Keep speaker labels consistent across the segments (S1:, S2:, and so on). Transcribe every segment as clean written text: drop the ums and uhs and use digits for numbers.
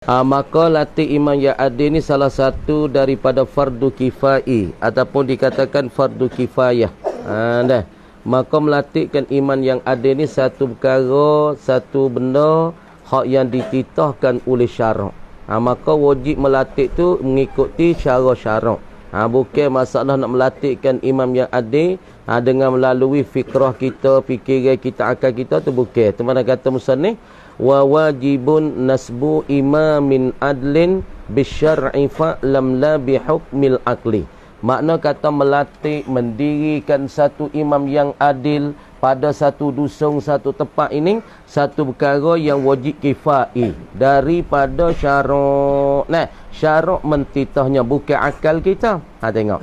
S1: Maka latih imam yang adil ni salah satu daripada fardu kifai ataupun dikatakan fardu kifayah. Dah. Maka melatihkan iman yang adil ni satu perkara, satu benda hak yang dititahkan oleh syarak. Maka wajib melatih tu mengikuti syarak-syarak. Bukan masalah nak melatihkan imam yang adil dengan melalui fikrah kita, fikiran kita, akal kita tu bukan. Tu mana kata musannif wa wajibun nasbu imamin adlin bisyar'i fa'lam la bihukmil aqli. Makna kata melatih mendirikan satu imam yang adil pada satu dusun, satu tempat ini satu perkara yang wajib kifai daripada syarak. Nah, syarak mentitahnya bukan akal kita. Tengok.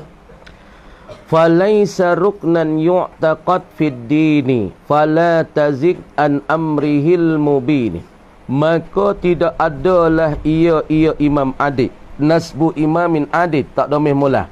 S1: Falaisa ruknan yu'taqad fid dini fala tazik an amrihil mubin. Maka tidak adalah ia imam adil, nasbu imamin adil, tak domeh mula.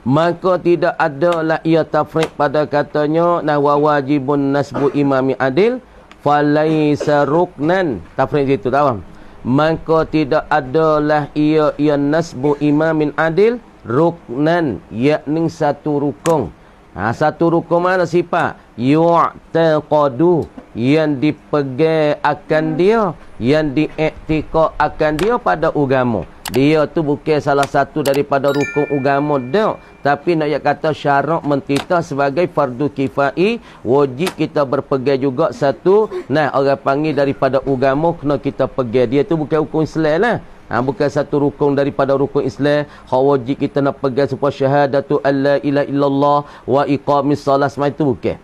S1: Maka tidak adalah ia tafriq pada katanya wa wajibun nasbu imami adil falaisa ruknan, tafriq situ tahu. Maka tidak adalah ia nasbu imamin adil ruknan, yakni satu rukun. Satu rukun mana sifat? Yu'taqadu, yang dipegang akan dia, yang diiktikad akan dia pada agama. Dia tu bukan salah satu daripada rukun agama dah, tapi nak kata syarak mentitah sebagai fardu kifai, wajib kita berpegang juga satu. Nah, orang panggil daripada agama kena kita pegang. Dia tu bukan rukun Islam lah. Bukan satu rukun daripada rukun Islam. Hak wajib kita nak pegang supaya syahadatu alla ilaha illallah wa iqamis salat, semua itu bukan.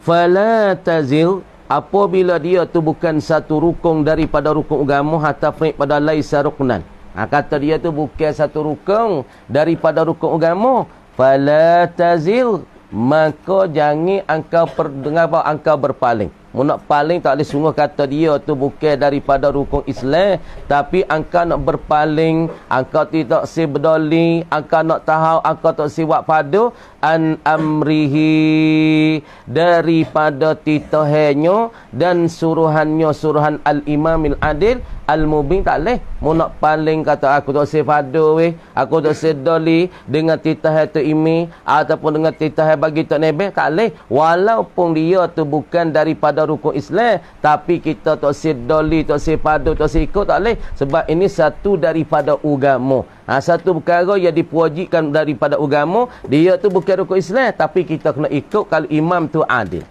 S1: Fala tazil, apabila dia tu bukan satu rukun daripada rukun agama, hatta frik pada laisa ruknan. Kata dia tu bukan satu rukun daripada rukun agama, fala tazil, maka jangan engkau berpaling. Nak paling tak boleh sungguh kata dia tu bukan daripada rukun Islam, tapi engkau nak berpaling, engkau tidak si berdoli, engkau nak tahu, engkau tak si buat pada an amrihi, daripada titahannya dan suruhannya, suruhan al-imamil adil al-mubin. Tak boleh mu nak paling kata aku tak si pada weh, aku tak si doli dengan titah tu imi ataupun dengan titah bagi tak nebeh. Tak boleh, walaupun dia tu bukan daripada rukun Islam, tapi kita tak si doli, tak si pada, tak si ikut, tak boleh. Sebab ini satu daripada agama. Satu perkara yang dipuajibkan daripada agama, dia tu bukan rukun Islam, tapi kita kena ikut kalau imam tu adil.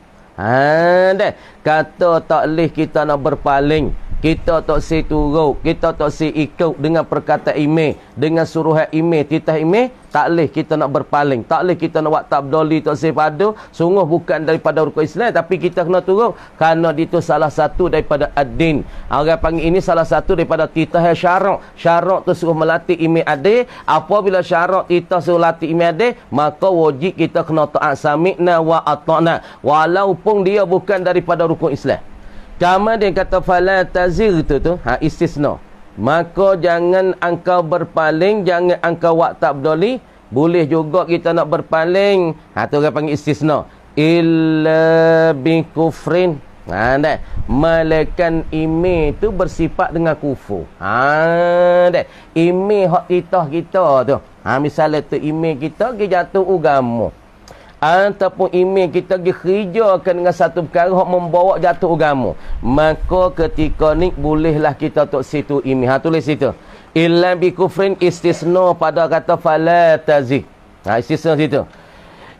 S1: Dah. Kata tak boleh kita nak berpaling, kita tak si turut, kita tak si ikut dengan perkataan imam, dengan suruhan imam, titah imam. Tak boleh kita nak berpaling, tak boleh kita nak buat tabdoli, tak si pada. Sungguh bukan daripada rukun Islam, tapi kita kena turut kerana itu salah satu daripada ad-din. Orang panggil ini salah satu daripada titah syarak. Syarak tu suruh melatih imam adil. Apabila syarak titah suruh latih imam adil, maka wajib kita kena taat sami'na wa ata'na, walaupun dia bukan daripada rukun Islam. Kemudian kata fala tazir tu istisna. Maka jangan engkau berpaling, jangan engkau buat tabdoli. Boleh juga kita nak berpaling. Tu orang panggil istisna. Illa bi kufrin. Dah. Malaikan ime tu bersifat dengan kufur. Dah. Ime hak titah kita tu. Misalnya tu ime kita pergi jatuh agama, ataupun email kita dikerjakan dengan satu perkara yang membawa jatuh agama, maka ketika ni bolehlah kita tok situ email. Tulis situ illa bi kufrin, istisna pada kata fala tazik. Istisna situ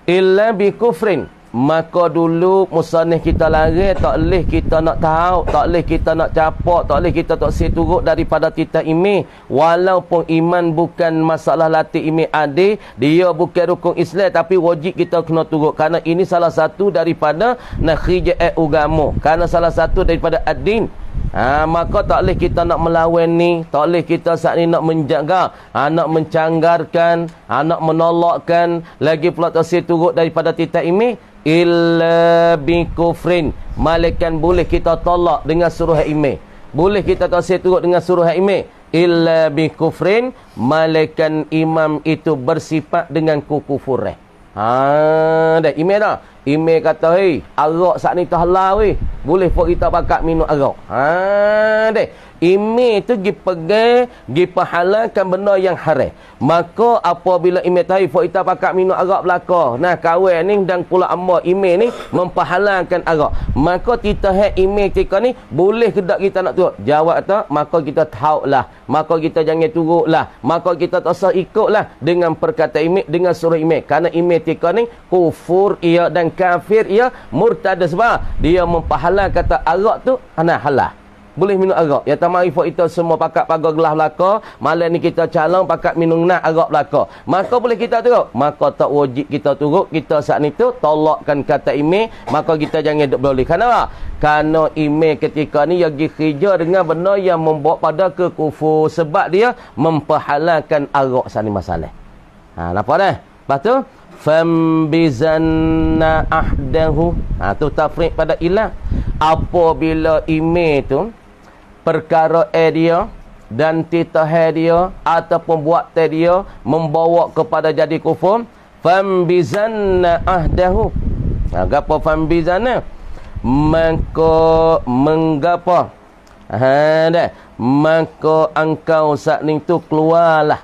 S1: illa bi kufrin. Maka dulu musannif kita lari, tak boleh kita nak tahu, tak boleh kita nak capak, tak boleh kita tak seturut daripada titah imi. Walaupun iman bukan masalah latih imi adil, dia bukan rukun Islam, tapi wajib kita kena turut kerana ini salah satu daripada nakhijaat agama, kerana salah satu daripada ad-din. Maka tak boleh kita nak melawan ni, tak boleh kita saat ni nak menjaga, nak mencanggarkan, nak menolakkan, lagi pula tak seturut daripada titah imi. Illa bi kufrin, malaikan boleh kita tolak dengan suruh email, boleh kita tak seturut dengan suruh email. Illa bi kufrin, malaikan imam itu bersifat dengan kukufuran. Dah email dah. Email kata, hei, arak saat ni tak halal weh, boleh pun kita pakat minum arak. Deh. Email tu pergi pegang, pergi pahalalkan benda yang haram. Maka apabila email tahu kita pakat minum arak belaka. Nah, kawan ni dan pula amma email ni mempahalalkan arak. Maka kita hak email kita ni boleh ke tak kita nak turut? Jawab tak, maka kita tahulah. Maka kita jangan turutlah. Maka kita tak usah ikutlah dengan perkataan email, dengan suruh email. Kerana email kita ni kufur ia dan kafir ia, murtad sebab dia mempahalal kata arak tu ana halal. Boleh minum arak. Ya tamari fok kita semua pakat pagar gelas belaka, malam ni kita calon pakat minum nak arak belaka. Maka boleh kita turut. Maka tak wajib kita turut. Kita saat ni tu tolakkan kata email, maka kita jangan duk boleh. Kenapa? Kerana email ketika ni yang kerja dengan benda yang membawa pada kekufur, sebab dia memperhalalkan arak saat ni masalah. Nampak dah? Lepas tu fambizanna ahdahu. Tu tafriq pada ilah. Apabila email tu perkara dia dan titah dia ataupun buat dia membawa kepada jadi kufur, fambizanna ahdahu. Gapo fambizanna? Maka menggapa? Dah. Maka engkau saat ni tu keluarlah.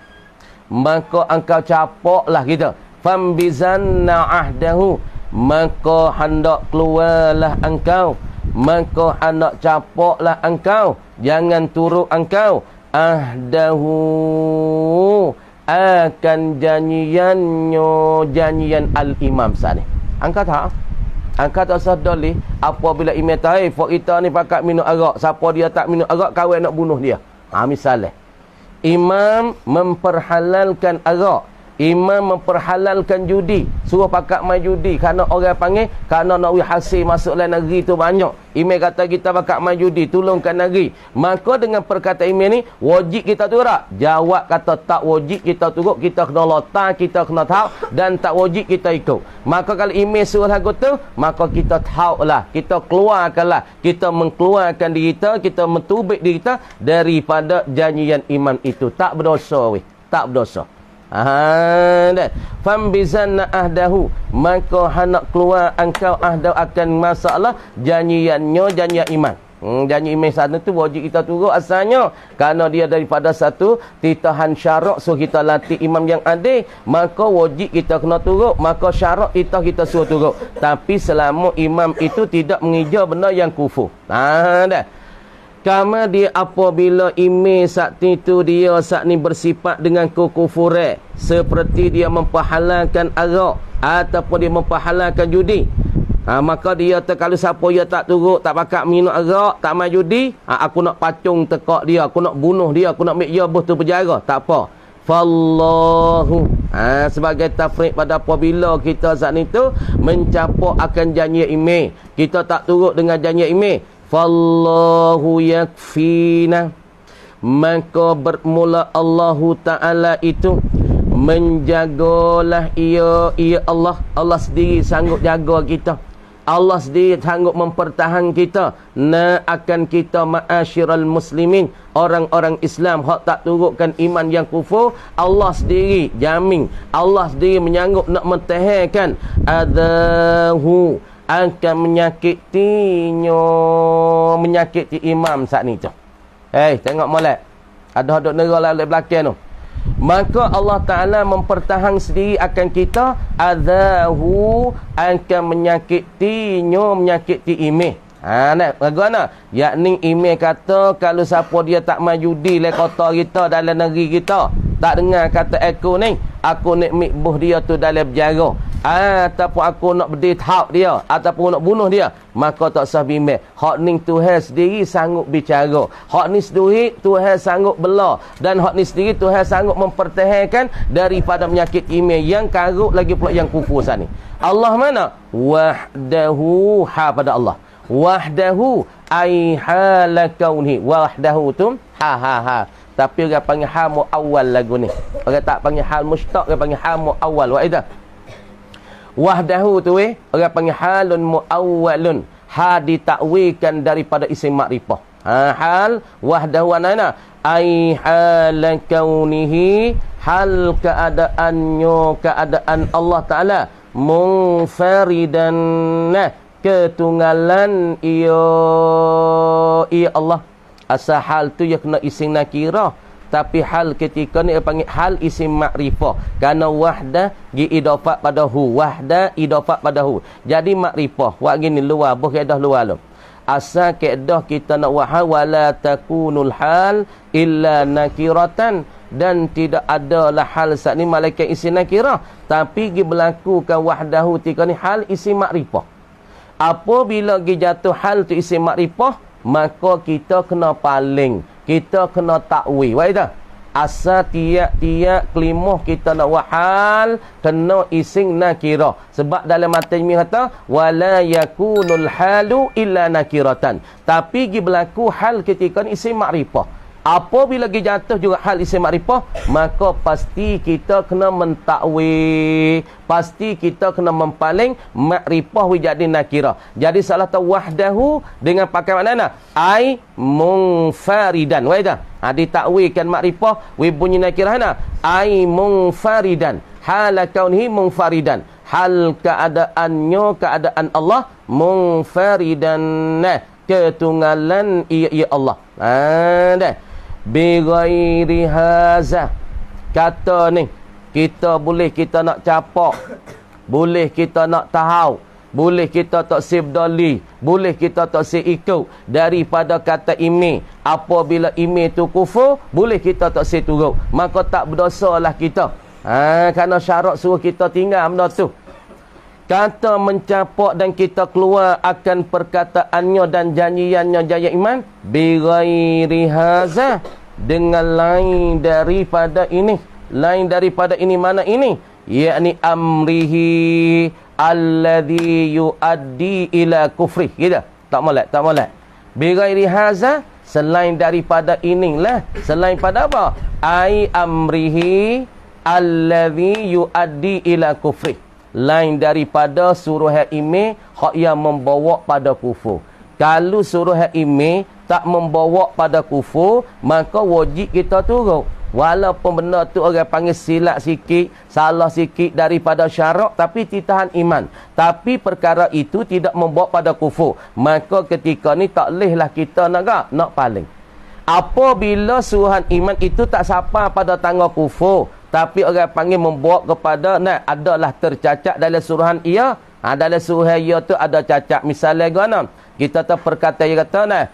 S1: Maka engkau capoklah kita. Fambizanna ahdahu. Maka hendak keluarlah engkau. Maka hendak capoklah engkau. Jangan turut engkau. Ahdahu. Akan janjiannya. Janjian al-imam saat ni. Angkat tak? Angkat tak usah dolih. Apabila imam taif, fok kita ni pakat minum arak. Siapa dia tak minum arak, kawan nak bunuh dia. Misalnya. Imam memperhalalkan arak. Imam memperhalalkan judi. Suruh pakat main judi. Kerana orang panggil, kerana nak hasil masuk dalam negeri tu banyak. Imam kata kita pakat main judi, tolongkan negeri. Maka dengan perkataan imam ni, wajib kita turut. Jawab kata tak wajib kita turut. Kita kena lotar, kita kena tahu. Dan tak wajib kita ikut. Maka kalau imam suruh lagu tu, maka kita tahulah. Kita keluarkanlah. Kita mengeluarkan diri kita, kita mentubik diri kita daripada janjian imam itu. Tak berdosa weh. Tak berdosa. Fambizanna ahdahu. Maka hendak keluar engkau ahdahu akan masalah janjiannya, janjian iman. Janji iman sana tu wajib kita turut asalnya. Kerana dia daripada satu titahan syarak. So kita latih imam yang adil, maka wajib kita kena turut. Maka syarak kita suruh turut. Tapi selama imam itu tidak mengejar benda yang kufur. Dah. Kama dia apabila imam saat itu dia saat ni bersifat dengan kekufuran, seperti dia memperhalalkan arak ataupun dia memperhalalkan judi, maka dia kalau siapa dia tak turut, tak pakat minum arak, tak main judi, aku nak pacung tekak dia, aku nak bunuh dia, aku nak make dia tu penjara. Tak apa. Fallahu. Sebagai tafriq pada apabila kita saat itu mencapai akan janji imam, kita tak turut dengan janji imam, fallahu yakfina. Maka bermula Allahu Ta'ala itu menjagalah ia Allah. Allah sendiri sanggup jaga kita. Allah sendiri sanggup mempertahan kita. Akan kita ma'asyiral muslimin, orang-orang Islam hak tak turutkan iman yang kufur, Allah sendiri jamin. Allah sendiri menyanggup nak mentahirkan adahu, akan menyakiti imam saat ni tu. Tengok molek. Ada duk nera lalu belakang tu. Maka Allah Ta'ala mempertahan sendiri akan kita. Adahu, akan menyakiti imam. Bagaimana? Yakni imam kata kalau siapa dia tak main judi le kota kita dalam negeri kita, tak dengar kata aku ni, aku nak mikbuh dia tu dalam penjara, ataupun aku nak berdiri hak dia, ataupun nak bunuh dia, maka tak usah bimbang. Hak ni Tuhan sendiri sanggup bicara. Hak ni sendiri Tuhan sanggup bela. Dan hak ni sendiri Tuhan sanggup mempertahankan daripada penyakit imam yang karut lagi pula yang kufur sana. Allah mana? Wahdahu, pada Allah. Wahdahu ai hala kaunhi. Wahdahu tu tapi orang panggil hal muawwal lagu ni. Orang tak panggil hal mushtaq, orang panggil hal muawwal. Waidah. Wahdahu tu orang panggil halun muawwalun. Ditakwilkan daripada isim makrifah. Hal wahdahu anana ai hal kaunihi, hal keadaan Allah Taala munfaridan, ketunggalan ia Allah. Asal hal tu ya kena isim nakirah. Tapi hal ketika ni dia panggil hal isim makrifah. Kerana wahdah gi idafat pada hu. Wahdah idafat pada hu. Jadi makrifah. Wak gini luar. Buh kaedah luar lu. Asal kaedah kita nak wahal. Wala takunul hal illa nakiratan. Dan tidak adalah hal saat ni malaikat isim nakirah. Tapi gi berlakukan wahdahu tika ni hal isim makrifah. Apabila gi jatuh hal tu isim makrifah, maka kita kena paling. Kita kena takwil. Baik tak? Asal tiap-tiap kelimah kita nak wahal kena isim nakirah. Sebab dalam matan mi kata wala yakunul halu illa nakiratan. Tapi gi berlaku hal ketika ni isim makrifah. Apabila gi jatuh juga hal isim makrifah, maka pasti kita kena mentakwil. Pasti kita kena mempaling makrifah jadi nakirah. Jadi salah tu wahdahu dengan pakai makna ai munfaridan. Baik tak? Ditakwilkan makrifah wi bunyi nakirah na ai munfaridan. Hal kaunihi munfaridan. Hal keadaannya keadaan Allah munfaridan. Ketunggalan ia Allah. Dah. Bighairi haza. Kata ni kita boleh kita nak capak, boleh kita nak tahu, boleh kita tak sibdali, boleh kita tak ikut daripada kata imi. Apabila imi tu kufur, boleh kita tak turut, maka tak berdosalah kita. Kerana syarat suruh kita tinggal benda tu. Kata mencapak dan kita keluar akan perkataannya dan janjiannya jaya iman bighairi haza, dengan lain daripada ini. Lain daripada ini mana ini? Yakni amrihi alladhi yuaddi ila kufri. Gitu? Tak molek, tak molek. Bighairi haza, selain daripada inilah. Selain pada apa? Ai amrihi alladhi yuaddi ila kufri. Lain daripada suruh ime hak yang membawa pada kufur. Kalau suruh ime tak membawa pada kufur, maka wajib kita turut. Walaupun benda tu orang panggil silap sikit, salah sikit daripada syarak, tapi titahan iman. Tapi perkara itu tidak membawa pada kufur, maka ketika ni tak bolehlah kita nak paling. Apabila suruhan iman itu tak sampai pada tangga kufur, tapi orang panggil membawa kepada adalah tercacat dalam suruhan ia. Dalam suruhan ia tu ada cacat. Misalnya gana, kita tu perkata ia kata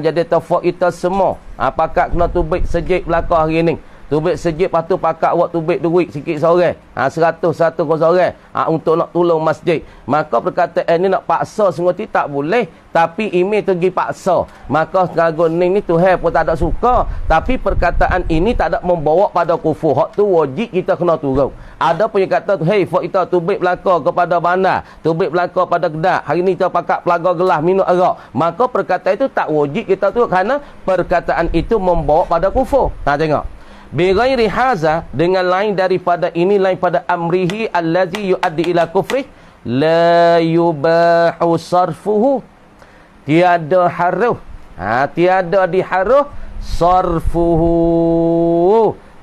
S1: jadi tafak kita semua pakat kena tubik sejik belakang hari ni. Tubik sejik, lepas tu pakat awak tubik duit sikit seorang. 100 kau seorang. Untuk nak tolong masjid. Maka perkataan ni nak paksa senguti tak boleh. Tapi email tu pergi paksa. Maka keragun ni Tuhan pun tak ada suka. Tapi perkataan ini tak ada membawa pada kufur. Hak tu wajib kita kena turut. Ada pun yang kata, hey, fak kita tubik belakang kepada bandar. Tubik belakang pada kedak. Hari ni kita pakat pelaga gelas minum arak. Maka perkataan itu tak wajib kita turut. Kerana perkataan itu membawa pada kufur. Tengok. Bighairi haza, dengan lain daripada ini, lain pada amrihi allazi yuaddi ila kufri, la yubahu sarfuhu, tiada haruh, tiada diharuh sarfuhu,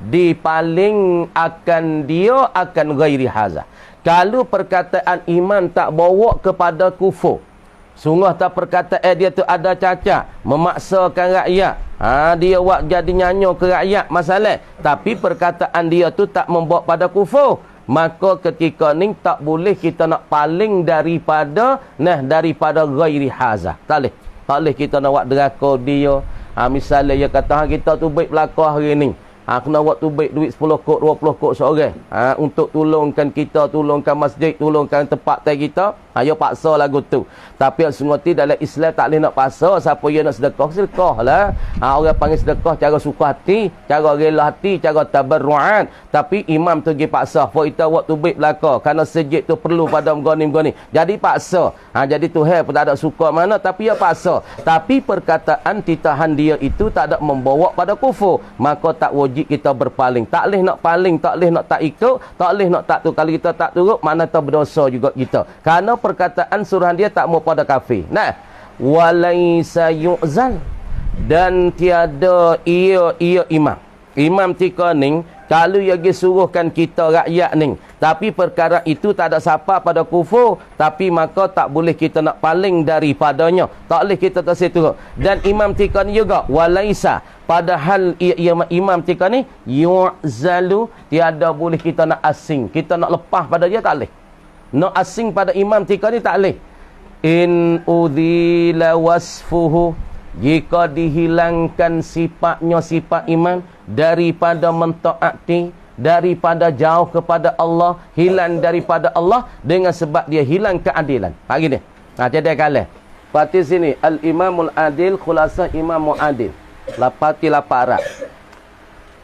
S1: dipaling akan dia akan ghairi haza. Kalau perkataan iman tak bawa kepada kufur, sungguh tak perkataan dia tu ada cacat, memaksakan rakyat, dia buat jadi nyanyo ke rakyat masalah, tapi perkataan dia tu tak membawa pada kufur, maka ketika ni tak boleh kita nak paling daripada ghairi haza. Tak boleh kita nak buat deraka dia. Misalnya dia kata kita tu baik belakang hari ni, kena buat tu baik duit 10 kok 20 kok seorang, untuk tolongkan kita, tolongkan masjid, tolongkan tempat tai kita. Dia paksa lagu tu. Tapi sungguh dalam Islam tak boleh nak paksa. Siapa yang nak sedekah, sedekah lah. Orang panggil sedekah cara suka hati, cara rela hati, cara tabarru'an. Tapi imam tu pergi paksa. Fak kita buat tu baik belakang, kerana sejid tu perlu pada mgoni-mgoni. Jadi paksa. Jadi Tuhan pun tak ada suka mana, tapi dia paksa. Tapi perkataan titahan dia itu tak ada membawa pada kufur, maka tak wajib kita berpaling. Tak boleh nak paling, tak boleh nak tak ikut, tak boleh nak tak tu. Kalau kita tak turut, mana tak berdosa juga kita. Kerana perkataan suruhan dia tak mau pada kafir. Walaisa yu'zal, dan tiada ia imam. Imam tika ni, kalau dia suruhkan kita rakyat ni, Tapi perkara itu tak ada siapa pada kufur. Tapi maka tak boleh kita nak paling daripadanya. Tak boleh kita terseturut. Dan Imam Tika ni juga. Walaisa. Padahal Imam Tika ni. Yu'zalu. Tiada boleh kita nak asing. Kita nak lepas pada dia tak boleh. Nak asing pada Imam Tika ni tak boleh. In udhila wasfuhu. Jika dihilangkan sifatnya sifat iman daripada mentaati, daripada jauh kepada Allah, hilang daripada Allah dengan sebab dia hilang keadilan. Ha gini. Ha jadi kalah. Pati sini al-Imamul Adil, khulasah Imam Muadil. Lapati laparat.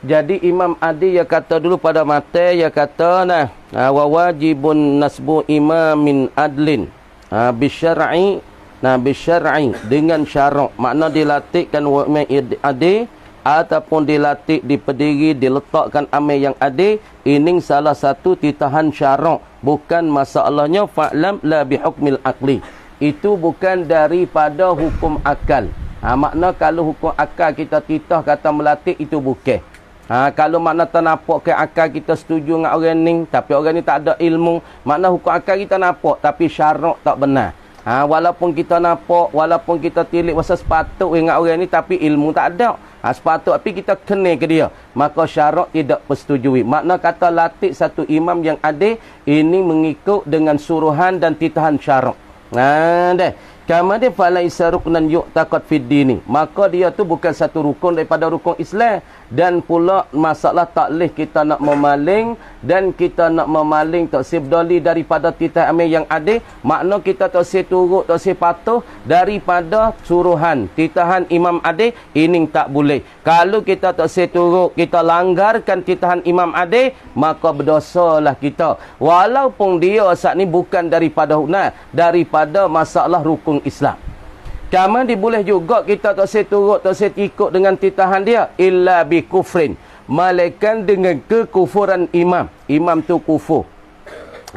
S1: Jadi Imam Adil dia kata dulu pada mata dia kata nah wa wajibun nasbu imamin adlin. Bisyar'i bisyar'i dengan syarak, makna dilatihkan imam adil ataupun dilatih diperdiri diletakkan amil yang adil. Ini salah satu titahan syarak, bukan masalahnya fa'lam la bihukmil aqli. Itu bukan daripada hukum akal. Makna kalau hukum akal kita titah kata melatih itu bukan. Kalau makna tak nampak ke akal kita setuju dengan orang ni tapi orang ni tak ada ilmu, makna hukum akal kita nampak tapi syarak tak benar. Walaupun kita nampak, walaupun kita tilik masa sepatut dengan orang ni tapi ilmu tak ada. Sepatut tapi kita kena ke dia, maka syarak tidak persetujui. Makna kata latih satu imam yang adil ini mengikut dengan suruhan dan titahan syarak. Dah. Kama dia falaisa ruknan yu'taqad fid dini. Maka dia tu bukan satu rukun daripada rukun Islam. Dan pula masalah tak leh kita nak memaling dan kita nak memaling tak sebdali daripada titah amil yang adil. Makna kita tak seturut, tak sepatuh daripada suruhan titahan imam adil, ini tak boleh. Kalau kita tak seturut, kita langgarkan titahan imam adil, maka berdosalah kita. Walaupun dia saat ni bukan daripada daripada masalah rukun Islam. Kaman diboleh juga kita tak seturut, tak setikut dengan titahan dia. Illa bi kufrin. Malaikan dengan kekufuran imam. Imam tu kufur.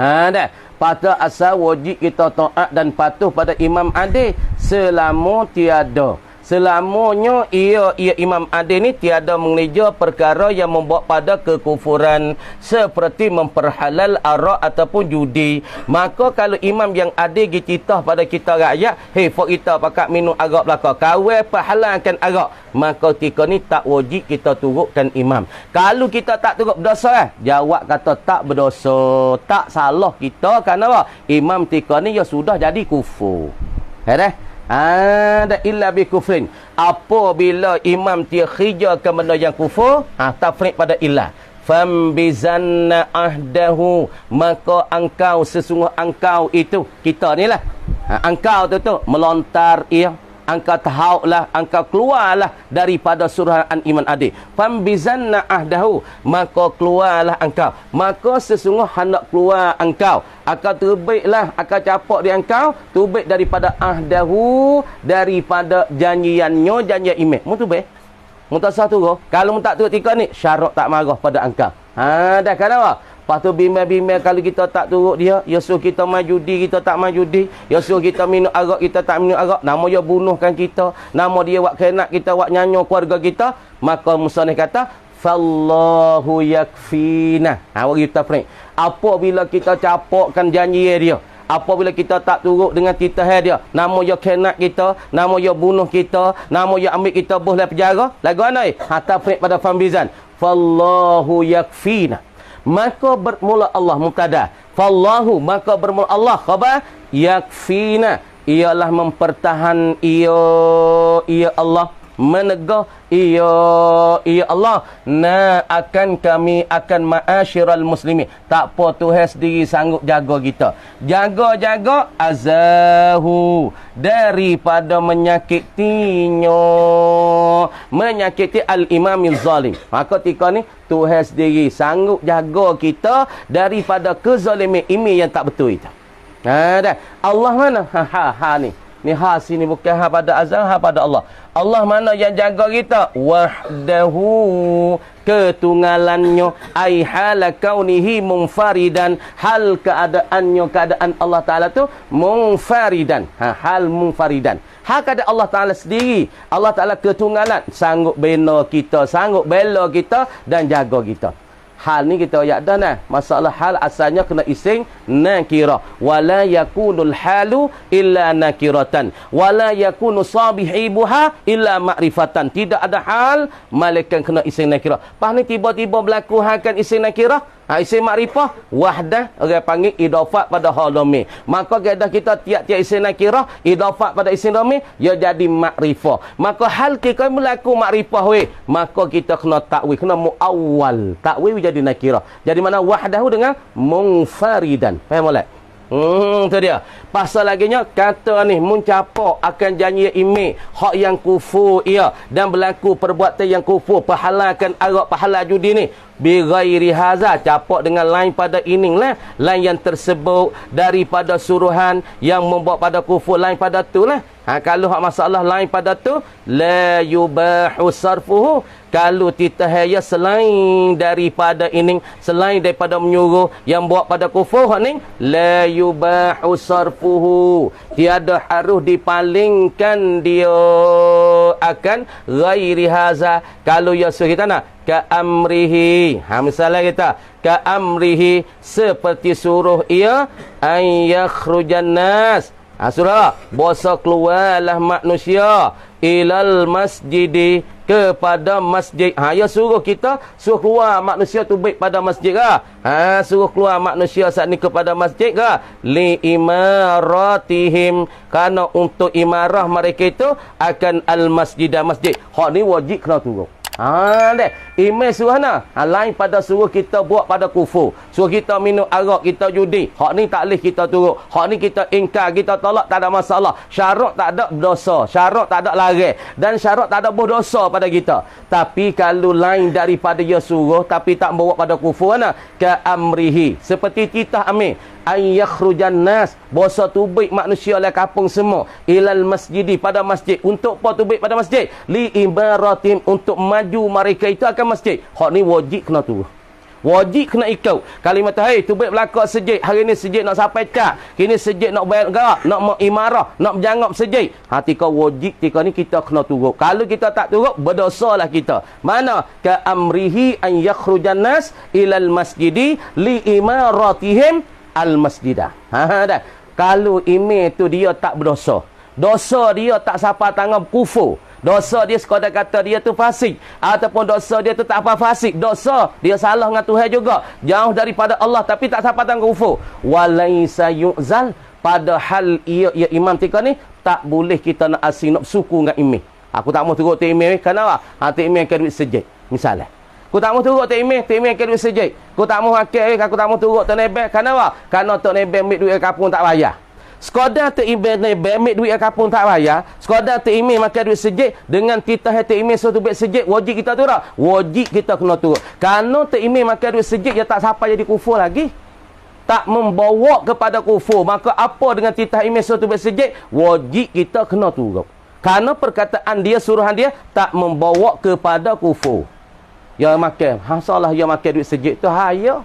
S1: Dah. Pada asal wajib kita taat dan patuh pada imam adil. Selama tiada. Selamanya ia imam adil ni tiada mengeja perkara yang membawa pada kekufuran seperti memperhalal arak ataupun judi. Maka kalau imam yang adil dititah pada kita rakyat, hei fok kita pakat minum arak belaka, kawal perhalalkan arak, maka ketika ni tak wajib kita turutkan imam. Kalau kita tak turut berdosa jawab kata tak berdosa, tak salah kita kerana apa? Imam ketika ni ya sudah jadi kufur. Ada illa bi kufrin. Apabila imam dia khijarkan benda yang kufur, tafriq pada illa. Fam bizanna ahdahu, maka engkau sesungguh engkau itu kita ni lah. Engkau tu melontar ia, engkau tahulah, engkau keluarlah daripada suruhan iman adil. Fam bizanna ahdahu, maka keluarlah engkau. Maka sesungguh hendak keluar engkau. Akan terbitlah, akan capok di engkau, terbit daripada ahdahu, daripada janjiannya, janjian imam. Mu terbit. Mu tak satu go. Kalau mu tak turut tika ni, syarat tak marah pada engkau. Dah kenapa? Lepas tu bimbang-bimbang kalau kita tak turut dia, ya suruh kita main judi, kita tak main judi. Ya suruh kita minum arak, kita tak minum arak. Nama dia bunuhkan kita. Nama dia buat khenak kita, buat nyanyo keluarga kita. Maka Musa ni kata, fallahu yakfina. Bagi kita friend. Apabila kita capokkan janji dia, apabila kita tak turut dengan titah dia, nama dia khenak kita, nama dia bunuh kita, nama dia ambil kita boleh penjara. Lagu mana ni? Tafriq pada Fambizan. Fallahu yakfina. Maka bermula Allah mubtada. Fallahu, maka bermula Allah khabar yakfina, ialah mempertahan ia Allah, menegah ia Allah akan kami akan ma'asyiral muslimin. Tak apa Tuhan sendiri sanggup jaga kita. Jaga azahu daripada menyakitinya, menyakiti al-imamil zalim. Maka ketika ni Tuhan sendiri sanggup jaga kita daripada kezaliman ini yang tak betul itu. Dah. Allah mana? Ni sini bukan pada azal, pada Allah. Allah mana yang jaga kita? Wahdahu, ketunggalannya. Ai hala kaunihi munfaridan, hal keadaan Allah Ta'ala tu munfaridan. Hal munfaridan. Hal keadaan Allah Ta'ala sendiri. Allah Ta'ala ketunggalan. Sanggup bela kita, sanggup bela kita dan jaga kita. Hal ni kita ayat dah nah. Masalah hal asalnya kena isim nakirah. Wala yakunul halu illa nakiratan. Wala yakunu sabihibuha illa ma'rifatan. Tidak ada hal malaikat kena isim nakirah. Pas ni tiba-tiba berlaku hakan isim nakirah. Isim makrifah wahdah orang panggil idafat pada hal dhamir. Maka kaedah kita tiap-tiap isim nakirah idafat pada isim dhamir ia jadi makrifah. Maka hal kita berlaku makrifah we, maka kita kena takwil, kena muawwal. Takwil jadi nakirah. Jadi mana wahdahu dengan munfaridan. Faham tak? Tu dia. Pasal laginya kata ni mencapak akan janji ime hak yang kufur ia dan berlaku perbuatan yang kufur pahalalkan arak pahala judi ni bi ghairi haza, capak dengan lain pada ininglah, lain yang tersebut daripada suruhan yang membawa pada kufur, lain pada tu lah. Kalau hak masalah lain pada tu la yubahu sarfuhu, kalau titahaya selain daripada ini, selain daripada menyuruh yang bawa pada kufur hak ni la yubahu sarfuhu, tiada harus dipalingkan dia akan ghairi haza. Kalau ya suruh kita nak ka amrihi, misalnya kita ka amrihi seperti suruh ia an yakhrujan nas, surah bosa keluarlah manusia ilal masjidi, kepada masjid. Ya suruh kita suruh keluar manusia tu baik pada masjid ke? Suruh keluar manusia saat ni kepada masjid ke? Li imaratihim, karena untuk imarah mereka itu akan al masjidah, masjid. Hak ni wajib kena turun. Dek. Email suruh na. Lain pada suruh kita buat pada kufur. Suruh kita minum arak, kita judi. Hak ni tak boleh kita turut. Hak ni kita ingkar, kita tolak, tak ada masalah. Syarat tak ada berdosa. Syarat tak ada larang. Dan syarat tak ada berdosa pada kita. Tapi kalau lain daripada dia suruh, tapi tak bawa pada kufur na. Ka amrihi. Seperti titah amir. An yakhrujan nas, bosa tubik manusia lah kampung semua ilal masjidi, pada masjid. Untuk apa tubik pada masjid? Li ibaratim, untuk maju mereka itu akan masjid. Hak ni wajib kena tu. Wajib kena ikut. Kalimat hey tubik belakang sejid, hari ni sejid nak sampai cak, kini sejid nak bayar negara, nak imarah, nak berjangap sejid. Tika wajib tika ni kita kena turut. Kalau kita tak turut, berdosalah kita. Mana? Ka amrihi an yakhrujan nas ilal masjidi li imaratihim al-masjidah. Dah. Kalau email tu dia tak berdosa. Dosa dia tak sapa tangan kufur. Dosa dia sekadar kata dia tu fasik. Ataupun dosa dia tu tak apa fasik. Dosa dia salah dengan Tuhan juga. Jauh daripada Allah tapi tak sapa tangan kufur. Walaisa yu'zal, padahal ia imam tika ni tak boleh kita nak asing, nak suku dengan email. Aku tak mau turut email. Kenapa? Hati email ke duit sejid. Misalnya. Aku tak mau turut tak email ke duit sejid. Aku tak mau hakik, aku tak mau turut tak nebel. Kenapa? Kerana tak nebel ambil duit kapung tak bayar. Sekadar tak email nebel ambil duit kapung tak bayar. Sekadar tak email makan duit sejid dengan titah tak email suatu duit sejid, wajib kita turut. Wajib kita kena turut. Kerana tak email makan duit sejid, dia tak sampai jadi kufur lagi. Tak membawa kepada kufur. Maka apa dengan titah email suatu duit sejid, wajib kita kena turut. Kerana perkataan dia, suruhan dia tak membawa kepada kufur. Ya makan, salah ya makan duit sejid tu ya.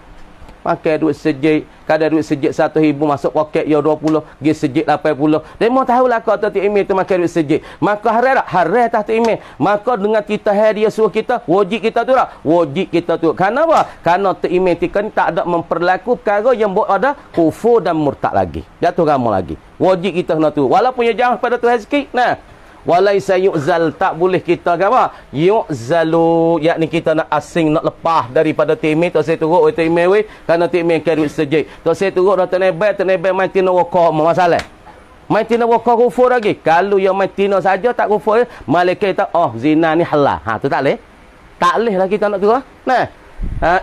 S1: Makan duit sejid, kadar duit sejid 1,000 masuk poket ya 20, pergi sejid 80. Dia mau tahu lah kata tu email tu makan duit sejid. Maka haram tak tu email. Maka dengan kita dia suruh kita, wajib kita tu tak? Wajib kita tu. Kenapa? Kerana tu email tu kan tak ada memperlaku perkara yang buat ada kufur dan murtad lagi. Jatuh kamu lagi. Wajib kita kena tu. Walaupun dia jauh pada Tuhan sikit. Nah. Walaisa yu'zal, tak boleh kita apa? Yu'zalu, yakni kita nak asing, nak lepas daripada timih. Tak saya turut oleh timih weh, kerana timih kerut sejid. Tak saya turut dah tenebel main tina wakar, masalah. Main tina wakar kufur lagi. Kalau yang main tina saja tak kufur, malaikat kata, oh zina ni halal. Tu tak boleh. Tak boleh lah kita nak turut. Nah.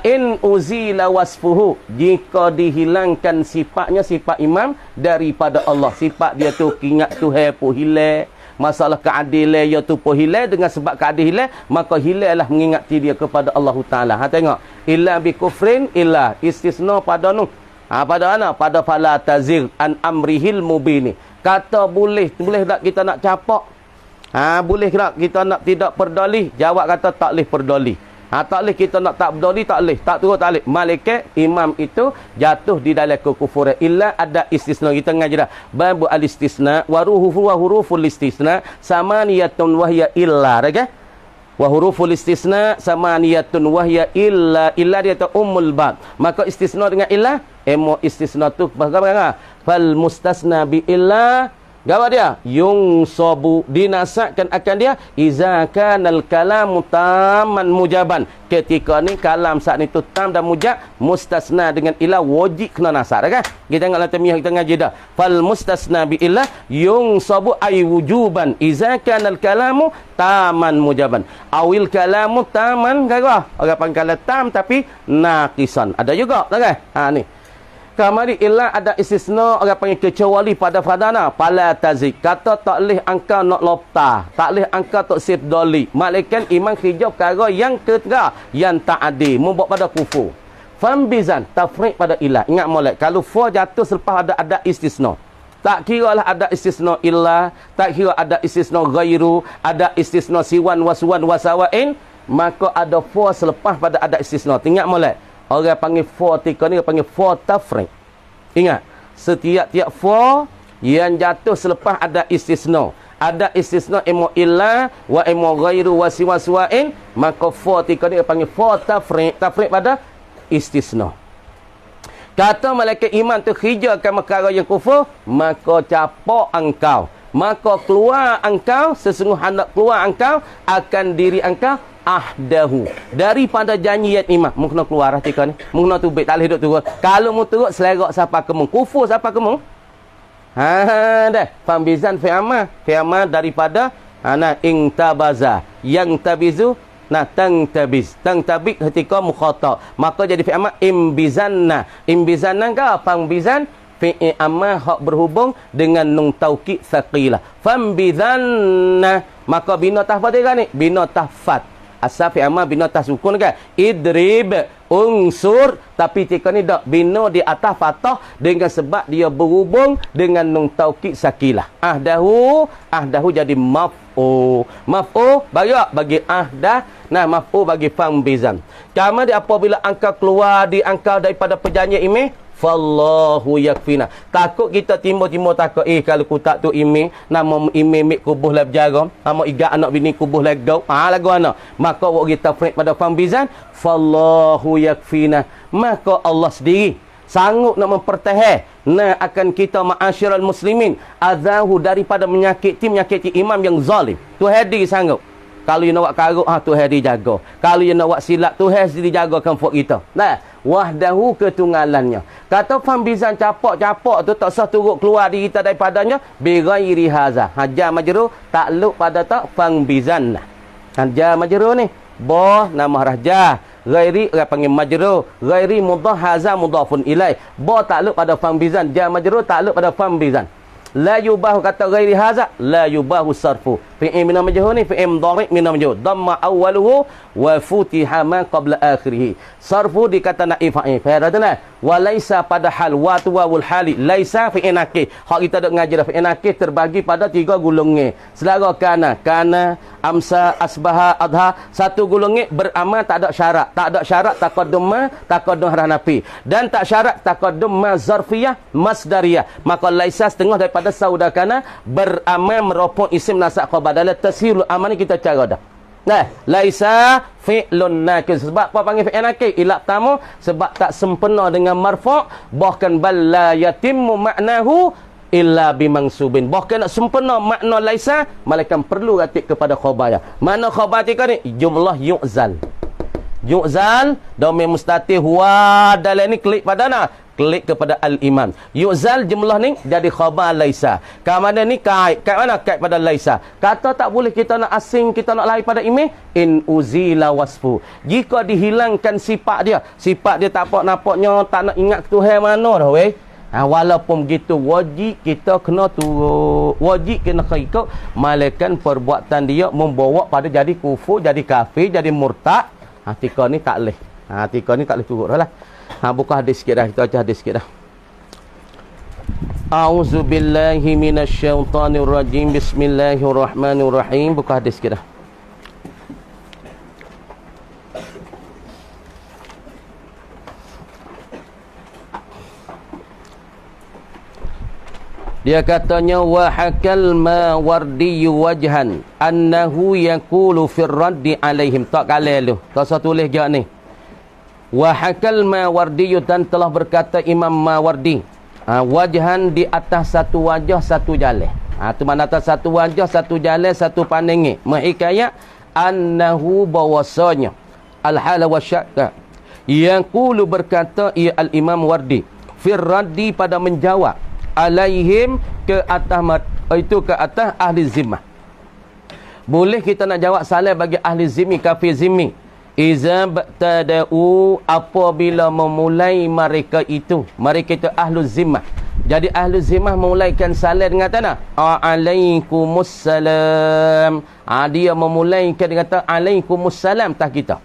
S1: In uzila wasfuhu, jika dihilangkan sifatnya, sifat imam daripada Allah. Sifat dia tu ingat Tuhan pun hilang. Masalah keadilan iaitu pun hilang, dengan sebab keadilan maka hilanglah mengingati dia kepada Allah Taala. Tengok, illa bi kufrin illa istisna pada nu. Pada mana? Pada fala tazir an amrihil mubini. Kata boleh tak kita nak capak? Boleh tak kita nak tidak perdoli? Jawab kata tak boleh perdoli. Tak boleh kita nak tak berdoli, tak boleh. Tak turut tak boleh. Malaikat, imam itu jatuh di dalam kekufuran. Illa ada istisna. Kita ngaji dah. Babu al-istisna. Wa huruful istisna. Samaniyatun wahya illa. Okay? Wa huruful istisna samaniyatun wahya illa dia tu ummul bab. Maka istisna dengan illa, emo istisna tu bagaimana? Fal mustasna bi illa, gawa dia yung sobu dinasakkan akan dia iza kanal kalamu taman mujaban. Ketika ni kalam saat ni tu tam dan mujab, mustasna dengan illa wajib kena nasab kan. Kita tengok latamiah kita ngaji dah. Fal mustasna bi illa yung sobu ay wujuban iza kanal kalamu taman mujaban. Awil kalamu taman gawa. Orang panggil tam tapi naqisan. Ada juga tak kan? Ha ni. Kamari illa ada istisna, orang panggil kecuali pada fadana pala tazik. Kata tak leh angka nak lopta, tak leh angka tak sif doli. Malaikat iman hijab perkara yang ketiga yang tak adil, membuat pada kufur. Fambizan tafriq pada illa. Ingat molek, kalau fa jatuh selepas ada istisna. Tak kira lah ada istisna illa, tak kira ada istisna ghairu, ada istisna siwan waswan wasawain, maka ada fa selepas pada ada istisna. Ingat molek. Orang panggil fa tika ni panggil fa tafriq. Ingat, setiap-tiap fa yang jatuh selepas ada istisna. Ada istisna imo illa wa imo ghairu wa siwaswain, maka fa tika ni panggil fa tafriq. Tafriq pada istisna. Kata malaikat iman tu hijakan perkara yang kufur, maka capak engkau. Maka keluar engkau, sesungguh hendak keluar engkau akan diri engkau ahdahu, daripada janjian iman. Mu kena keluar ketika ni, mu kena tubik, tak boleh duduk turun. Kalau mu turut selerak siapa kemung, kufur siapa kemung. Dah fambizan fi'ama daripada ana ingtabaza yang tabizu, nah tangtabiz ketika mukhatab, maka jadi fi'ama imbizanna. Imbizanna ke fambizan fi'il amma hak berhubung dengan nun taukid tsaqilah. Fambizanna, maka bina tahfat dia ni, bina tahfat. Asal fi amma bina atas sukun kan, idrib unsur, tapi tika ni dak bina di atas fathah dengan sebab dia berhubung dengan nun taukid sakilah. Ahdahu jadi maf'u bagi ahdah. Nah, maf'u bagi fambizan. Kama di apabila angka keluar di angka daripada perjanjian ini, fallahu yakfina. Takut kita timbul-timbul takut, kalau ku tak tu imi, nama imi mik kubuh lah berjaga, nama iga anak bini kubuh lah gau, lagu anak. Maka wak kita frik pada fambizan, fallahu yakfina. Maka Allah sendiri sanggup nak mempertahan akan kita ma'asyiral muslimin azahu daripada menyakiti imam yang zalim. Tu hadir sanggup. Kalau you nak buat karuk, Tuhan dijaga. Kalau you nak buat silap, Tuhan dijagakan fok kita. Nah, wahdahu ketunggalannya. Kata fambizan capak-capak tu tak sah turut keluar diri kita daripadanya bighairi haza. Hajar majrur takluk pada tak fambizan. Hajar majrur ni ba nama rahjah. Ghairi orang panggil majrur. Ghairi mudhaf haza mudhafun ilai. Ba takluk pada fambizan, jar majrur takluk pada fambizan. La yubahu kata ghairi haza, la yubahu sarfu. Fi'il min majhul ni fi'il mudhari' min majhul. Dhamma awwaluhu wa futiha ma qabla akhirih. Sarfu dikata naib fa'il. Faham tak? Wa laisa pada hal wa tu wawul hali. Laisa fi'il nakih. Hak kita dak ngaji dah fi'il nakih terbagi pada 3 gulungnya. Selara kana, amsa, asbaha, adha. Satu gulungnya beramal tak ada syarat. Tak ada syarat taqaddum harah nafi. Dan tak syarat taqaddum ma zarfiyah masdariyah. Maka laisa setengah daripada saudakana beramal meropok isim nasab khabar. Adalah tashilul amal ni kita cara dah. Nah, laisa fi'lun nakis. Sebab apa panggil fi'il nakis? Ilat tamu sebab tak sempurna dengan marfu', bahkan bal la yatimmu ma'nahu illa bimansubin. Bahkan nak sempurna makna laisa, malaikat perlu ratik kepada khabar. Mana khabar tika ni? Jumlah yu'zal. Yu'zal dhamir mustatir huwa dalam ni klik pada na. Klik kepada al-iman. Yu'zal jumlah ni jadi khabar laisa. Kat mana ni kait? Kat mana kait pada laisa? Kata tak boleh kita nak asing, kita nak lari pada imi. In uzila wasfu. Jika dihilangkan sifat dia tak nampaknya, tak nak ingat Tuhan mana dah weh. Walaupun begitu wajib kita kena turut. Wajib kena ikut. Malaikat perbuatan dia membawa pada jadi kufur, jadi kafir, jadi murtad. Tika ni tak boleh. Tika ni tak boleh turut lah. Buka hadis sikit dah. Kita baca hadis sikit dah. A'udzubillahi minasyaitanirrajim. Bismillahirrahmanirrahim. Buka hadis sikit dah. Dia katanya wa hakal Mawardi wajhan annahu yaqulu fir raddi alaihim. Tak kalah lu. Tak usah tulis je ni. Wa hakal Mawardi dan telah berkata Imam Mawardi. Wajhan di atas satu wajah satu jalan. Tu mana atas satu wajah satu jalan satu pandangan. Menghikayat annahu bahwasanya al-hala wa syakka. Yaqulu berkata ia al-Imam Wardi fir raddi pada menjawab alaihim ke atas itu ke atas ahli zimmah. Boleh kita nak jawab salah bagi ahli zimmi kafir zimmi. Iza ba'tada'u apabila memulai mereka itu ahlu zimmah. Jadi ahlu zimmah memulaikan salah dengan kata alaikumussalam. Dia memulaikan dengan kata alaikumussalam tak kita.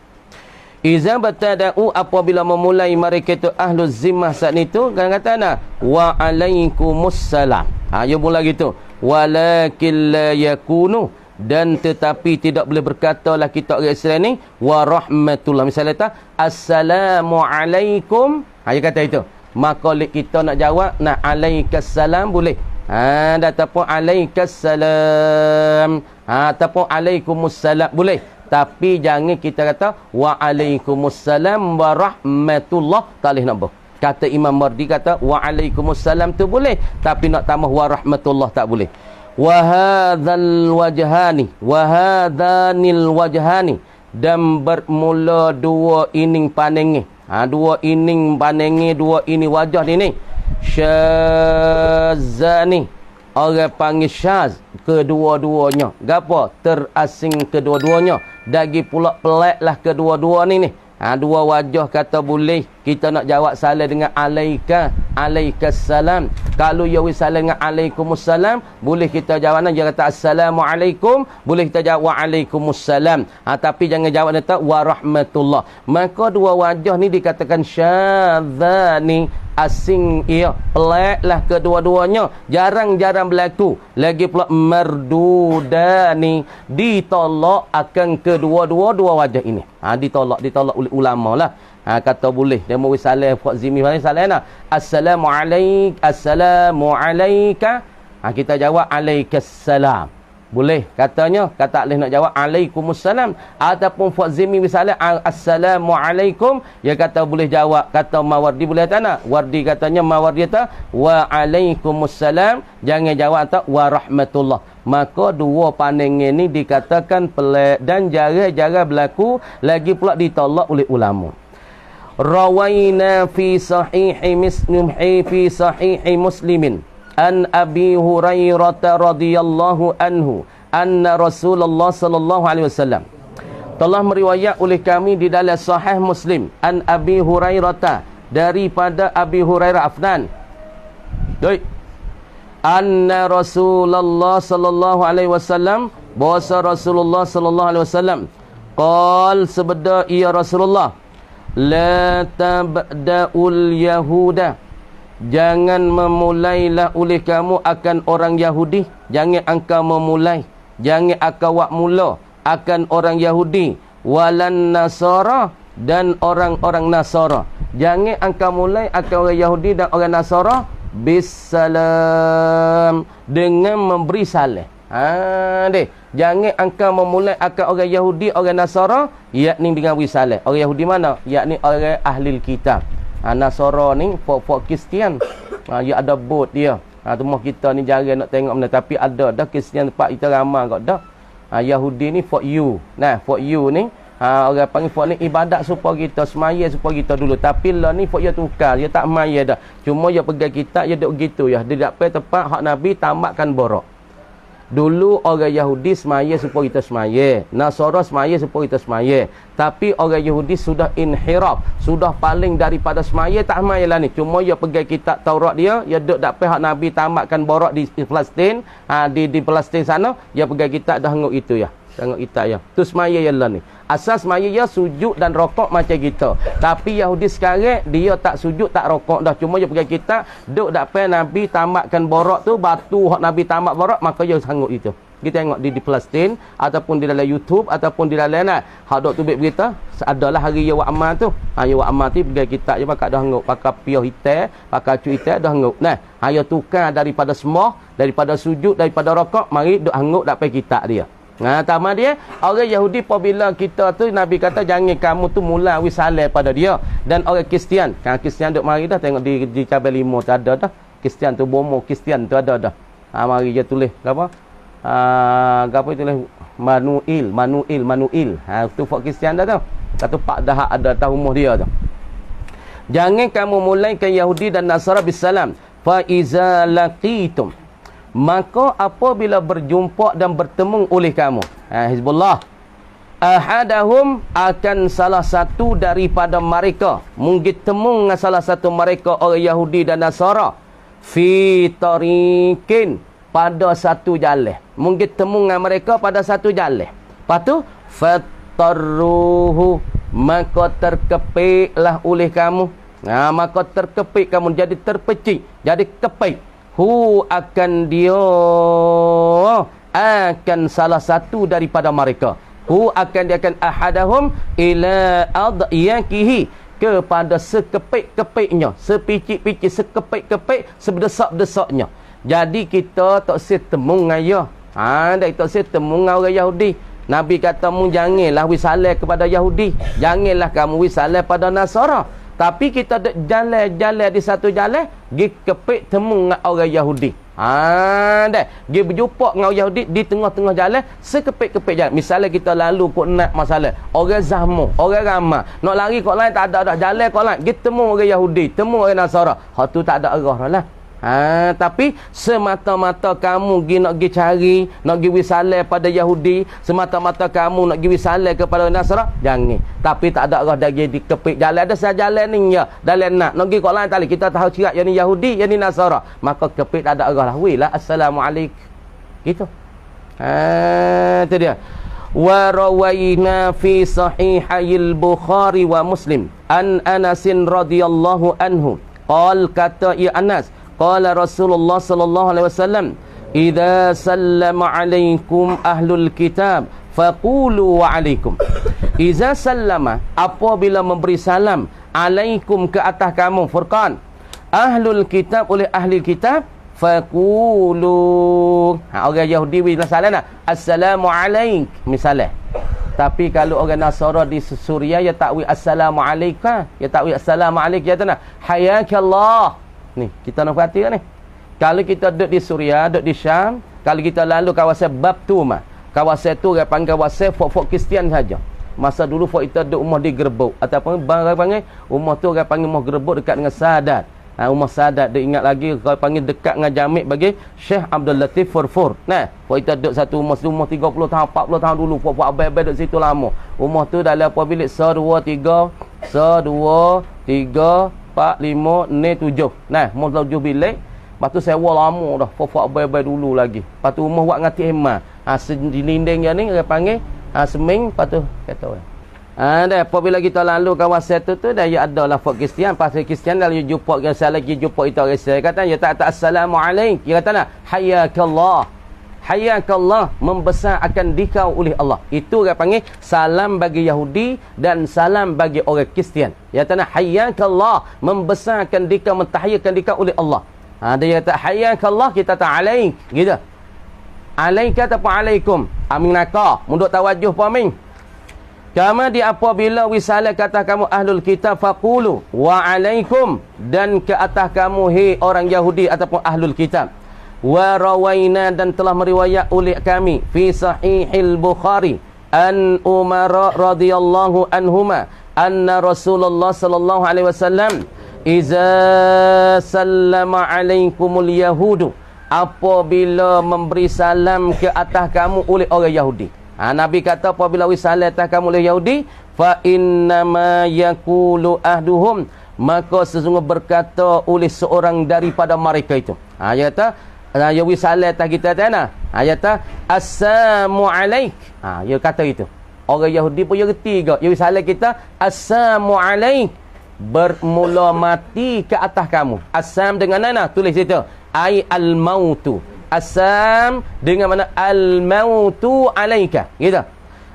S1: Iza ba'tada'u apabila memulai mereka itu ahlu zimmah saat itu kan kata wa alaikumussalam. Dia mula gitu. Walakin la yakunu dan tetapi tidak boleh berkatalah kita orang Islam ni wa rahmatullah. Misalnya kata assalamualaikum. Dia kata itu. Maka kita nak jawab nak alaikassalam boleh. Ataupun alaikassalam. Ataupun alaikumussalam boleh. Tapi jangan kita kata wa alaikumussalam wa rahmatullah. Tak boleh nak buh. Kata Imam Mardi kata wa alaikumussalam tu boleh. Tapi nak tambah wa rahmatullah tak boleh. Wahadzal wajhani wahadhanil wajhani dan bermula dua ining panengi. Dua ining panengi, dua ini wajah ni syazani. Orang panggil syaz kedua-duanya. Gapo? Terasing kedua-duanya. Dagi pula peliklah kedua-dua ni. Dua wajah kata boleh. Kita nak jawab salam dengan alaika, alaikassalam. Kalau ya salam dengan alaikumussalam, boleh kita jawab dia kata assalamualaikum, boleh kita jawab waalaikumsalam. Tapi jangan jawab dia wa rahmatullah. Maka dua wajah ni dikatakan syadzani, asing ia, peliklah kedua-duanya, jarang-jarang berlaku. Lagi pula mardudani, ditolak akan kedua-dua wajah ini. Ditolak oleh ulama lah. Kata boleh dia mau salam Pak Zimi salam nak assalamu alayka. Kita jawab alaikassalam. Boleh katanya kata boleh nak jawab alaikumussalam. Ataupun Pak Zimi salam assalamu alaikum, dia kata boleh jawab. Kata Mawardi boleh tak nak? Wardi katanya Mawardi kata wa alaikumussalam, jangan jawab tak wa rahmatullah. Maka dua pandangan ni dikatakan pelik dan jarang-jarang berlaku, lagi pula ditolak oleh ulama. Rawaina fi sahihi muslimin an Abi Hurairah radhiyallahu anhu anna Rasulullah sallallahu alaihi wasallam telah meriwayat oleh kami di dalam sahih Muslim an Abi Hurairah daripada Abi Hurairah afnan anna Rasulullah sallallahu alaihi wasallam bahasa Rasulullah sallallahu alaihi wasallam qal sabda ia Rasulullah la tabda'ul yahuda, jangan memulailah oleh kamu akan orang Yahudi. Jangan engkau memulai, jangan engkau wak mula akan orang Yahudi. Walan Nasara, dan orang-orang Nasara. Jangan engkau mulai akan orang Yahudi dan orang Nasara bisalam, dengan memberi salam. Jangan engkau memulai akan orang Yahudi, orang Nasara, yakni dengan wisalah. Orang Yahudi mana? Yakni orang ahli kitab. Nasara ni pok Kristian. Ya ada bot dia. Rumah kita ni jarang nak tengok mana, tapi ada dah Kristian tempat kita ramai kok dah. Yahudi ni for you. For you ni orang panggil for ni ibadat supaya kita semaya supaya kita dulu. Tapi lah ni for dia tukar, dia tak semaya dah. Cuma dia pegang kitab, dia duk gitu ya. Dia tak pergi tempat hak Nabi tamatkan borak. Dulu orang Yahudi semaya supaya kita semaya, Nasara semaya supaya kita semaya. Tapi orang Yahudi sudah inhiraf, sudah paling daripada semaya, tak semaya lah ni. Cuma dia pegang kitab Taurat dia duk tak pihak Nabi tamatkan borak di Palestin, di Palestin sana, dia pegang kitab dah tengok itu ya. Tengok kitab ya. Tu semaya ialah ni. Asas semaya ya sujud dan rokok macam kita. Tapi Yahudi sekarang dia tak sujud tak rokok dah. Cuma dia pegang kitab duk tak payah Nabi tamatkan borak tu, batu hak Nabi tamat borak, maka dia sanggup itu. Kita tengok di Palestin ataupun di dalam YouTube ataupun di dalam hak dok tubik berita adalah hari ya wa amal tu. Ya wa amal tu pergi kitab je pakai dah nguk, pakai piah hitam, pakai cu hitam dah nguk. Nah, ya tukar daripada semua, daripada sujud, daripada rokok, mari dok nguk dapat kitab dia. Tama dia orang Yahudi apabila kita tu Nabi kata jangan kamu tu mula wisalah pada dia. Dan orang Kristian, kan Kristian duk mari dah tengok di Cabang Lima tu ada dah. Kristian tu bomo Kristian tu ada dah. Mari dia tulis apa? Apa tulis Manuil. Tu fak Kristian dah tu. Satu pak dah ada tahu umur dia tu. Jangan kamu mulaikan Yahudi dan Nasara bisalam. Fa iza laqitum, maka apabila berjumpa dan bertemu oleh kamu, Hizbullah, ahadahum, akan salah satu daripada mereka, mungkin temu dengan salah satu mereka orang Yahudi dan Nasara, fi tariqin, pada satu jalan, mungkin temu dengan mereka pada satu jalan. Lepas tu fatarruhu, maka terkepiklah oleh kamu. Maka terkepik kamu, jadi terpecik, jadi kepik. Akan dia akan salah satu daripada mereka. Dia akan ahadahum ila adyakihi, kepada sekepik-kepiknya, sepicik-picik, sekepik-kepik, sebedesak-desaknya. Jadi kita tak setemu dengan dia. Tak setemu dengan orang Yahudi. Nabi kata mu janganlah wisalah kepada Yahudi, janganlah kamu wisalah pada Nasara. Tapi kita jalan-jalan di satu jalan, pergi kepik temu dengan orang Yahudi. Dah. Pergi berjumpa dengan orang Yahudi di tengah-tengah jalan, sekepik-kepik jalan. Misalnya kita lalu kok nak masalah, orang Zahmu, orang ramah, nak lari kok lain tak ada dah, jalan kok lain, pergi temu orang Yahudi, temu orang Nasara. Hak tu tak ada arah lah. Tapi semata-mata kamu nak pergi cari, nak pergi wisalah pada Yahudi, semata-mata kamu nak pergi wisalah kepada Nasara, jangan. Tapi tak ada arah dagi di kepik jalan, ada saja jalan ni ya, jalan nak pergi kok lain tali, kita tahu cirak yang ni Yahudi, yang ni Nasara, maka kepik tak ada arah lah. Wilah assalamualaikum. Gitu. Itu dia. Wa rawayna fi sahihayil Bukhari wa Muslim an Anasin radhiyallahu anhu qal, kata ya Anas, qala Rasulullah sallallahu alaihi wasallam, idza sallama alaikum ahlul kitab faqulu wa alaikum. Idza sallama, apabila memberi salam, alaikum, ke atas kamu, Furqan, ahlul kitab, oleh ahli kitab, faqulu, orang Yahudi bila salam nak assalamu alaik misalnya. Tapi kalau orang Nasara di Suria, ya takwi assalamu alaika, ya takwi assalamu alaik, ya tanah hayakallah. Ni kita nak perhatikan ni. Kalau kita duduk di Suria, duduk di Syam, kalau kita lalu kawasan Baptuma, kawasan tu orang panggil kawasan fok Kristian saja. Masa dulu fok kita duduk rumah di Gerbuk, ataupun orang panggil rumah tu orang panggil rumah Gerbuk dekat dengan Sadat. Rumah Sadat, dia ingat lagi orang panggil dekat dengan Jamik bagi Syekh Abdul Latif Furfur. Nah, fok kita duduk satu rumah 30 tahun, 40 tahun dulu, fok abai-abai duduk situ lama. Rumah tu dalam apa bilik 1 2 3 4, 5, 6, 7. Nah, mau 7 bilik. Lepas tu sewa lama dah. Fofak abai-abai dulu lagi. Lepas tu rumah buat ngati hemah. Selinding dia ni, dia panggil seming. Lepas tu, kata orang. Dah, apabila kita lalu kawasan tu dah ya ada lah fok Kristian. Pasal Kristian dah jumpa, saya lagi jumpa itu orang Kristian. Kata, ya tak assalamualaikum. Dia kata nak, hayakallah. Hayakallah, membesar akan dikau oleh Allah. Itu dia panggil salam bagi Yahudi dan salam bagi orang Kristian. Ya tanah hayakallah, membesarkan dikau, mentahiyyakan dikau oleh Allah. Dia kata hayakallah, kita tak alaik, gitu. Alaika ataupun alaikum. Amin naka, mundur tawajuh pa amin. Kama di apabila wisalah kata kamu ahlul kitab faqulu wa alaikum, dan ke atas kamu hei orang Yahudi ataupun ahlul kitab. Wa rawaina, dan telah meriwayat oleh kami fi sahihil Bukhari an Umar radhiyallahu anhuma anna Rasulullah sallallahu alaihi wasallam iza sallama alaikumul yahudu, apabila memberi salam ke atas kamu oleh orang Yahudi. Nabi kata apabila wisalah atas kamu oleh Yahudi, fa innama yaqulu ahduhum, maka sesungguhnya berkata oleh seorang daripada mereka itu. Dia kata ya wisalah atas kita tanah. Dia kata assalamu alaik. Dia kata itu. Orang Yahudi pun dia reti ke. Ya wisalah kita assalamu alaik, bermula mati ke atas kamu. Assam dengan mana? Tulis itu. Ai al-mautu. Assam dengan mana al-mautu alaika. Gitu.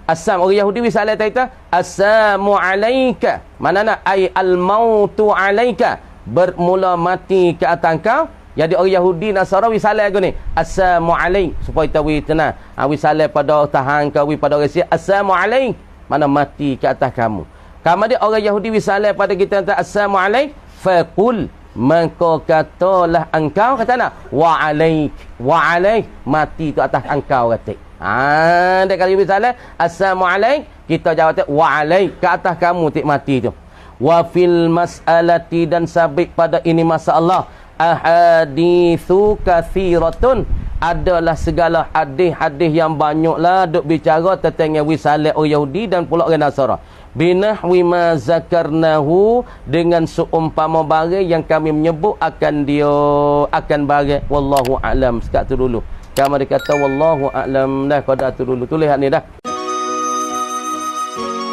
S1: Assam orang Yahudi wisalah kata assalamu alaika. Mana nak ai al-mautu alaika. Bermula mati ke atas kau. Jadi orang Yahudi Nasara wisalah aku ni. Assalamu alaik supaya tahu tenang. Wisalah pada tahan kau pada orang Sia. Assalamu alaik. Mana mati ke atas kamu. Kamu dia orang Yahudi wisalah pada kita kata assalamu alaik. Faqul maka katalah engkau kata nak wa alaik mati tu atas engkau kata. Dia kali misalnya assalamu alaik kita jawab wa alaik ke atas kamu tik mati tu. Wa fil mas'alati dan sabit pada ini masalah ahaditsu katsiratun adalah segala hadis-hadis yang banyaklah duk bicara tentang wisalah orang Yahudi dan pula orang Nasara. Binahwi ma zakarnahu dengan seumpama barang yang kami menyebut akan dia akan barang wallahu alam. Sekat tu dulu. Kamu dia kata wallahu a'lam dah pada tu dulu. Tulis ni dah.